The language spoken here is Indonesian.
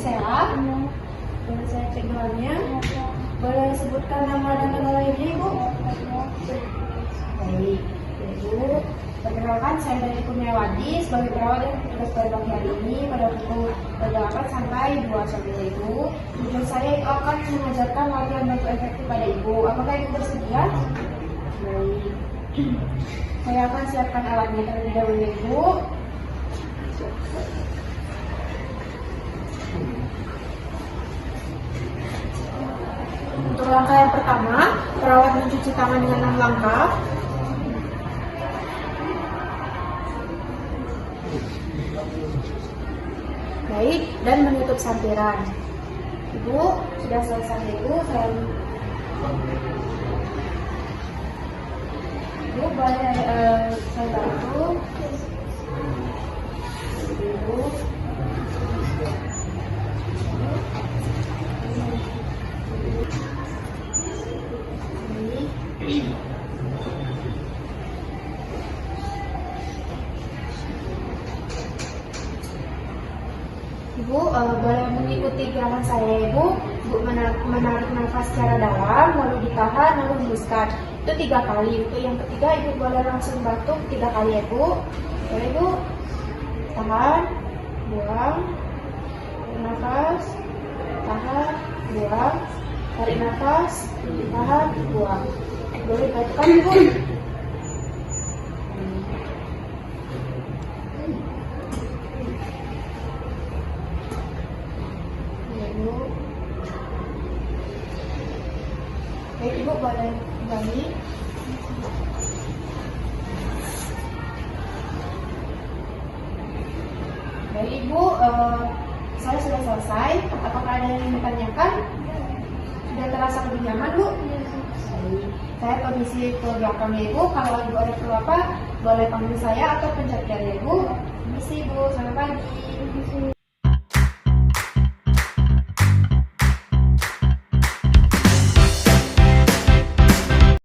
sehat? Boleh saya cek gelarnya? Boleh sebutkan nama dan tanggal lahirnya, Ibu? Baik, Ibu. Perkenalkan, saya dari Kurniawati sebagai perawat dan petugas pada pagi hari ini pada pukul 8 sampai 2 sore, Ibu. Tujuan saya itu akan mengajarkan latihan bantu efektif pada Ibu. Apakah Ibu bersedia? Baik. Saya akan siapkan alatnya terlebih dahulu, Ibu. Untuk langkah yang pertama, perawat mencuci tangan dengan 6 langkah. Baik, dan menutup sampiran. Ibu, sudah selesai, Ibu. Ibu boleh saya bantu. Ibu. Ibu boleh mengikuti gerakan saya, Ibu. Ibu menarik nafas secara dalam, lalu ditahan, lalu hembuskan. Itu 3 kali. Untuk yang ketiga, Ibu boleh langsung batuk 3 kali, ya, Bu. Boleh, Bu. Tahan, buang, tarik nafas, tahan, buang, tarik nafas, tahan, buang. Boleh batukkan, Ibu. Baik, Ibu boleh kembali. Baik, Ibu, saya sudah selesai. Apakah ada yang ingin ditanyakan? Sudah terasa lebih nyaman, Bu? Baik. Saya permisi ke belakang, Ibu. Kalau Ibu ada perlu apa, boleh panggil saya atau pencet jari, Ibu. Permisi, Bu. Selamat pagi.